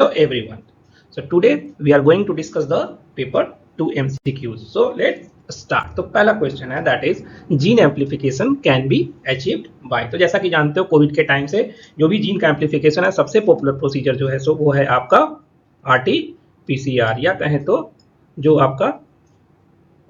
everyone. So today we are going to discuss the paper 2 MCQs. So let's start. तो पहला question है that is gene amplification can be achieved by. तो जैसा कि जानते हो कोविड के टाइम से जो भी जीन का एम्पलीफिकेशन है सबसे पॉपुलर प्रोसीजर जो है सो वो है आपका RT-PCR या कहें तो जो आपका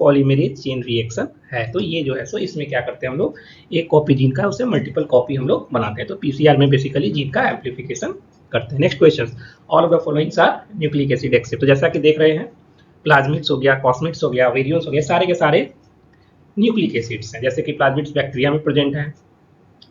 पॉलीमेरेज चेन रिएक्शन है। तो ये जो है सो इसमें क्या करते हैं हम लोग एक कॉपी जीन का उसे मल्टीपल कॉपी हम लोग बनाते हैं। तो PCR में बेसिकली जीन का एम्पलीफिकेशन करते हैं। Next question, all of the followings are nucleic acid except. तो जैसा कि देख रहे हैं प्लाज्मिड्स हो गया, कॉस्मिड्स हो गया, वेरियंस हो गया, सारे के सारे न्यूक्लिक एसिड्स हैं। जैसे कि प्लाज्मिड्स बैक्टीरिया में प्रेजेंट है,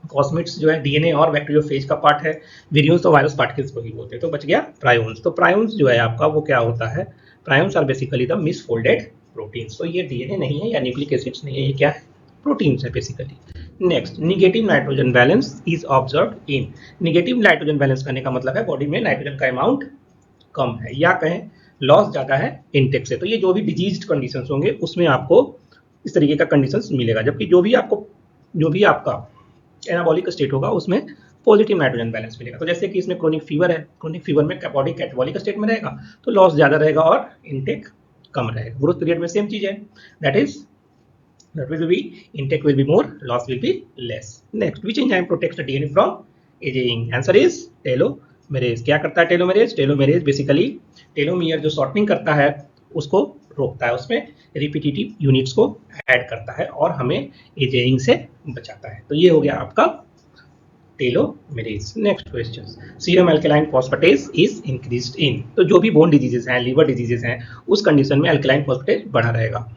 कॉस्मिड्स जो है डीएनए और बैक्टीरियोफेज का पार्ट है, वेरियंस तो वायरस पार्टिकल्स को ही बोलते हैं। तो बच गया प्रायोन्स। तो प्रायोन्स जो है आपका वो क्या होता है, prions are basically the misfolded proteins. तो ये डीएनए नहीं है या न्यूक्लिक एसिड्स नहीं है, ये क्या है, प्रोटीन्स है basically. Next, negative nitrogen balance is observed in. Negative nitrogen balance करने का मतलब है बॉडी में नाइट्रोजन का अमाउंट कम है या कहें लॉस ज्यादा है इनटेक से। तो ये जो भी डिजीज्ड कंडीशंस होंगे उसमें आपको इस तरीके का कंडीशंस मिलेगा, जबकि जो भी आपका एनाबॉलिक स्टेट होगा उसमें पॉजिटिव नाइट्रोजन बैलेंस मिलेगा। तो जैसे कि इसमें क्रोनिक फीवर है, क्रोनिक फीवर में बॉडी कैटाबॉलिक स्टेट में रहेगा तो लॉस ज्यादा रहेगा और इनटेक कम रहेगा। ग्रोथ पीरियड में सेम चीज है, that will be intake will be more, loss will be less. Next, which enzyme protects the DNA from aging? Answer is telomerase. क्या करता है टेलोमेरेज? टेलोमेरेज बेसिकली टेलोमियर जो शॉर्टनिंग करता है उसको रोकता है, उसमें रिपीटिटिव यूनिट्स को ऐड करता है और हमें एजिंग से बचाता है। तो ये हो गया आपका telomeres. Next question, serum alkaline phosphatase is increased इन। तो जो भी बोन डिजीजेस हैं, लीवर डिजीजेस हैं, उस कंडीशन में अल्कलाइन फॉस्फेटेज बढ़ा रहेगा।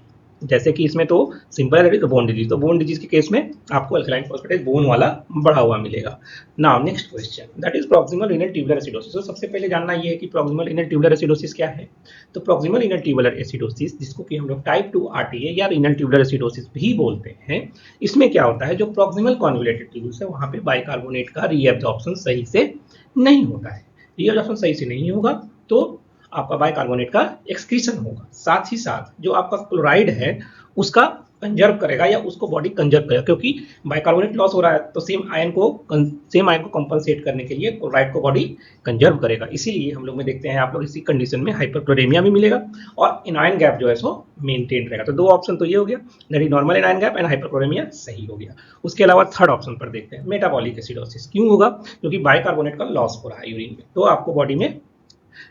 जैसे कि इसमें तो सिंपल है बोन डिजीज, तो बोन डिजीज के केस में आपको अल्कलाइन फॉस्फेटेज बोन वाला बढ़ा हुआ मिलेगा। Now next question, that is proximal renal tubular acidosis. तो सबसे पहले जानना ये है कि प्रॉक्सिमल रीनल ट्यूबुलर एसिडोसिस क्या है। तो प्रॉक्सिमल रीनल ट्यूबुलर एसिडोसिस, जिसको कि हम लोग टाइप 2 RTA या रीनल ट्यूबुलर एसिडोसिस भी बोलते हैं, इसमें क्या होता है जो प्रॉक्सिमल कॉन्वोल्यूटेड ट्यूब्यूल्स है वहां पे बाइकार्बोनेट का रीएब्जॉर्प्शन सही से नहीं होता है। रीएब्जॉर्प्शन सही से नहीं होगा तो आपका बाइकार्बोनेट का एक्सक्रीशन होगा। साथ ही साथ जो आपका क्लोराइड है उसका कंजर्व करेगा या उसको बॉडी कंजर्व करेगा, क्योंकि बाइकार्बोनेट लॉस हो रहा है तो सेम आयन को कंपनसेट करने के लिए क्लोराइड को बॉडी कंजर्व करेगा। इसीलिए हम लोग में देखते हैं आप लोग इसी कंडीशन में हाइपरक्लोरेमिया भी मिलेगा और एनायन गैप जो है सो मेंटेन रहेगा। तो दो ऑप्शन तो ये हो गया, that is normal anion gap and hyperchloremia सही हो गया। उसके अलावा थर्ड ऑप्शन पर देखते हैं, मेटाबॉलिक एसिडोसिस क्यों होगा, क्योंकि बाइकार्बोनेट का लॉस हो रहा है यूरिन में, तो आपको बॉडी में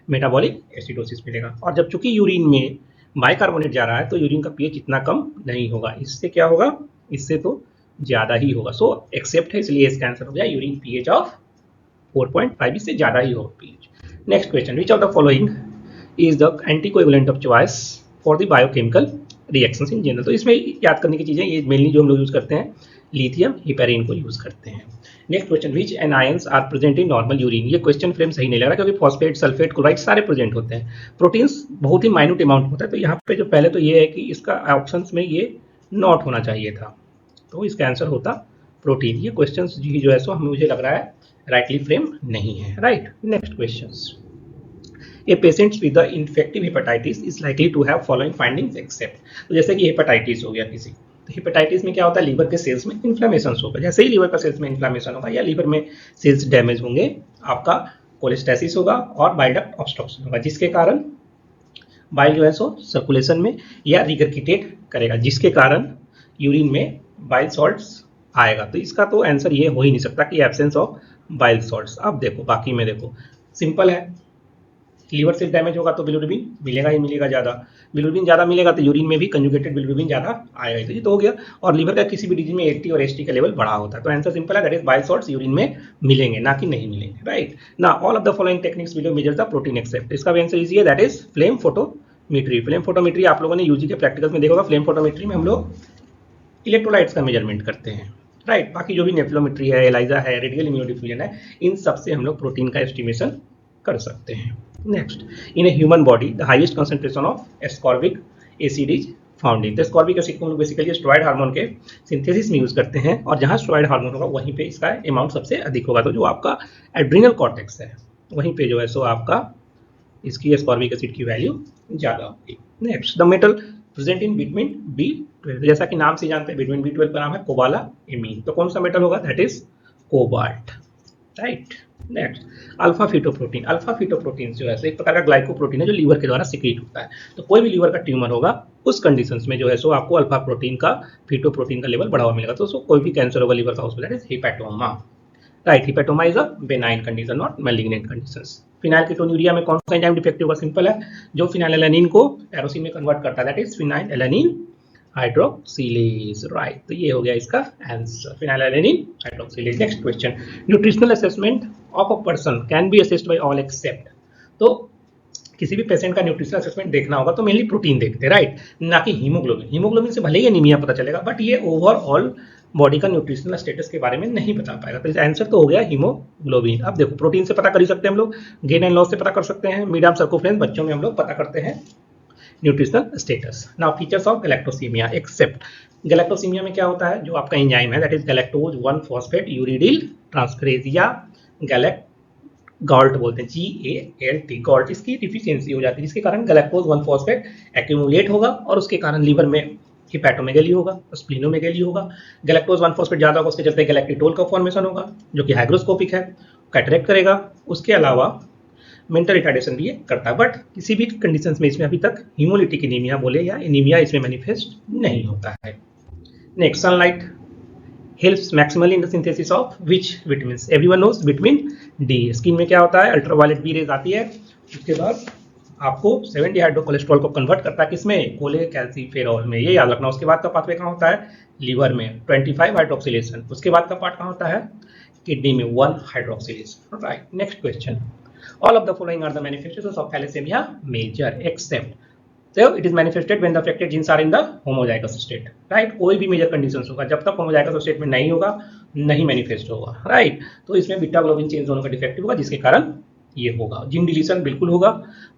मेटाबॉलिक एसिडोसिस मिलेगा। और जब चूंकि यूरिन में बाइकार्बोनेट जा रहा है तो यूरिन का पीएच इतना कम नहीं होगा, इससे क्या होगा, इससे तो ज्यादा ही होगा। सो एक्सेप्ट है, इसलिए इसका आंसर हो गया यूरिन पीएच ऑफ 4.5, इससे ज्यादा ही होगा pH. Next question, which of the following is the anticoagulant of choice for the biochemical reactions in general. तो इसमें याद करने की चीजें ये मेनली जो हम लोग यूज करते हैं लिथियम हिपेरिन को यूज करते हैं। Next question, which anions are present in normal urine. ये क्वेश्चन फ्रेम सही नहीं लग रहा क्योंकि फॉस्फेट, सल्फेट, क्लोराइड सारे प्रेजेंट होते हैं, प्रोटीन्स बहुत ही माइन्यूट अमाउंट होता है। तो यहाँ पे जो पहले तो ये है कि इसका ऑप्शंस में ये नॉट होना चाहिए था, तो इसका आंसर होता प्रोटीन। ये क्वेश्चन जो है सो हमें मुझे लग रहा है राइटली फ्रेम नहीं है, right. Next question, a patient with the infective hepatitis is likely to have following findings except. तो जैसे कि हेपेटाइटिस हो गया किसी, तो हेपेटाइटिस में क्या होता है, लीवर के सेल्स में इन्फ्लेमेशन होगा। जैसे ही लीवर का सेल्स में इन्फ्लेमेशन होगा या लीवर में सेल्स डैमेज होंगे, आपका कोलेस्टेसिस होगा और बाइल डक्ट ऑब्स्ट्रक्शन होगा, जिसके कारण बाइल जो है सो सर्कुलेशन में या रिगरकिटेट करेगा, जिसके कारण यूरिन में बाइल सॉल्ट्स आएगा। तो इसका तो आंसर ये हो ही नहीं सकता कि एब्सेंस ऑफ बाइल सॉल्ट्स। अब देखो बाकी में देखो सिंपल है, लीवर सेल डैमेज होगा तो बिलिरुबिन मिलेगा ही मिलेगा ज्यादा, बिलिरुबिन ज्यादा मिलेगा तो यूरिन में भी कंजुगेटेड बिलिरुबिन ज्यादा आएगा। तो ये तो हो गया। और लीवर का किसी भी डिजीज में एटी और एसटी का लेवल बढ़ा होता है, तो आंसर सिंपल है, that is bile salts urine में मिलेंगे, ना कि नहीं मिलेंगे, राइट ना। All of the following techniques will measure the protein except. इसका भी आंसर इजी है, that is flame photometry. Flame photometry आप लोगों ने यूजी के प्रैक्टिकल्स में देखा होगा। फ्लेम फोटोमेट्री में हम लोग इलेक्ट्रोलाइट्स का मेजरमेंट करते हैं, राइट। बाकी जो भी नेफ्लोमेट्री है, एलाइजा है, रेडियल इम्यूनोडिफ्यूजन है, इन सबसे हम लोग प्रोटीन का एस्टिमेशन कर सकते हैं। Next, in a human body the highest concentration of ascorbic acid is found in. तो एस्कॉर्बिक एसिड को हम लोग बेसिकली स्टेरॉइड हार्मोन के सिंथेसिस में यूज करते हैं, और जहां स्टेरॉइड हार्मोन होगा वहीं पे इसका अमाउंट सबसे अधिक होगा। तो जो आपका एड्रिनल कॉर्टेक्स है वहीं पे जो है सो आपका इसकी एस्कॉर्बिक एसिड की वैल्यू ज्यादा होगी। Next, the metal present in vitamin B12, जैसा कि नाम से जानते हैं विटामिन B12 का नाम है कोबालामिन। तो कौन सा मेटल होगा, that is cobalt, right. Next, alpha fetoprotein. Alpha fetoprotein जो है एक प्रकार का ग्लाइकोप्रोटीन है जो लीवर के द्वारा सिक्रीट होता है। तो कोई भी लीवर का ट्यूमर होगा उस कंडीशंस में जो है सो आपको अल्फा प्रोटीन का, फीटोप्रोटीन का लेवल बढ़ा हुआ मिलेगा। तो कोई भी कैंसर होगा लीवर का, उसमें that is hepatoma. Right, hepatoma is a benign condition, not malignant conditions. Phenylketonuria में कौन सा एंजाइम डिफेक्टिव होगा? सिंपल है, जो फिनाइलएलानिन को एरोसिन में कन्वर्ट करता है, that is phenylalanine hydroxylase. Right, तो ये हो गया इसका answer, phenylalanine hydroxylase. Next question, nutritional assessment of a person can be assessed by all except. तो किसी भी पेशेंट का न्यूट्रिशनल असेसमेंट देखना होगा तो मेनली प्रोटीन देखते हैं, राइट, ना कि हीमोग्लोबिन। हीमोग्लोबिन से भले ही एनीमिया पता चलेगा, बट ये ओवरऑल बॉडी का न्यूट्रिशनल स्टेटस के बारे में नहीं बता पाएगा। तो इसका आंसर तो हो गया हीमोग्लोबिन। अब देखो, प्रोटीन से पता कर ही सकते हैं हम लोग, गेन एंड लॉस से पता कर सकते हैं, मिड आर्म सर्कमफ्रेंस बच्चों में हम लोग पता करते हैं nutritional status. Now features of galactosemia except. Galactosemia में क्या होता है? जो आपका एंजाइम है that is galactose 1 phosphate uridyl transferase या गैलेक्ट गॉल्ट बोलते हैं, GALT, गॉल्ट, इसकी डिफिशियंसी हो जाती है, जिसके कारण गैलेक्टोज 1 फॉस्फेट एक्यूमुलेट होगा और उसके कारण लीवर में हिपैटोमेगेली होगा, स्प्लीनोमेगेली होगा। गैलेक्टोज 1 फॉस्फेट ज्यादा होगा, उसके चलते गैलेक्टिटोल का फॉर्मेशन होगा जो कि हाइग्रोस्कोपिक है, कैटरेक्ट करेगा। उसके अलावा मेंटल रिटार्डेशन भी ये करता है, बट किसी भी कंडीशंस में इसमें अभी तक हीमोलिटिक एनीमिया बोले या एनीमिया इसमें मैनिफेस्ट नहीं होता है। Next, sunlight helps maximally in the synthesis of which vitamins? Everyone knows vitamin D. Skin में क्या होता है? अल्ट्रावायलेट बी रेज आती है, उसके बाद आपको 7 डिहाइड्रो कोलेस्ट्रॉल को कन्वर्ट करता है किसमें? कोलेकैल्सिफेरॉल में, ये याद रखना। उसके बाद का पाथवे कहाँ होता है? लीवर में 25 हाइड्रोक्सिलेशन। उसके बाद का पार्ट कहाँ होता है? किडनी में 1 hydroxylation. Right, next question, all of the following are the manifestations of thalassemia major except. So it is manifested when the affected genes are in the homozygous state, right? कोई भी major conditions होगा, जब तक homozygous state में नहीं होगा नहीं manifest होगा, राइट। तो इसमें बीटा ग्लोबिन चेंज होने का डिफेक्टिव होगा, जिसके कारण ये होगा। जीन डिलीशन बिल्कुल होगा।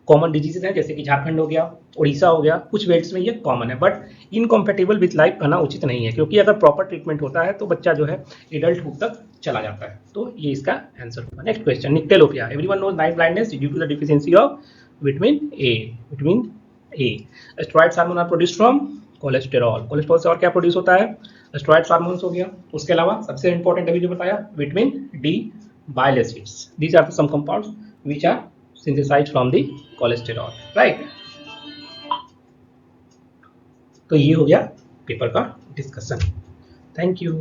कॉमन डिजीजेज हैं जैसे कि झारखंड हो गया, उड़ीसा हो गया, कुछ वेट्स में ये कॉमन है, बट इनकॉम्पेटेबल विथ लाइफ कहना उचित नहीं है, क्योंकि अगर प्रॉपर ट्रीटमेंट होता है तो बच्चा जो है एडल्टहुड तक चला जाता है। तो ये इसका आंसर होगा। Next question, nyctalopia. Everyone knows night blindness due to the deficiency of vitamin A. Vitamin A. Steroids hormone are produced from cholesterol. Cholesterol से और क्या प्रोड्यूस होता है? स्टेरॉइड्स हार्मोन्स हो गया। उसके अलावा सबसे इंपॉर्टेंट अभी जो बताया, vitamin D, bile acids. These are the some compounds which are synthesised from the cholesterol, right. तो ये हो गया पेपर का डिस्कशन। Thank you.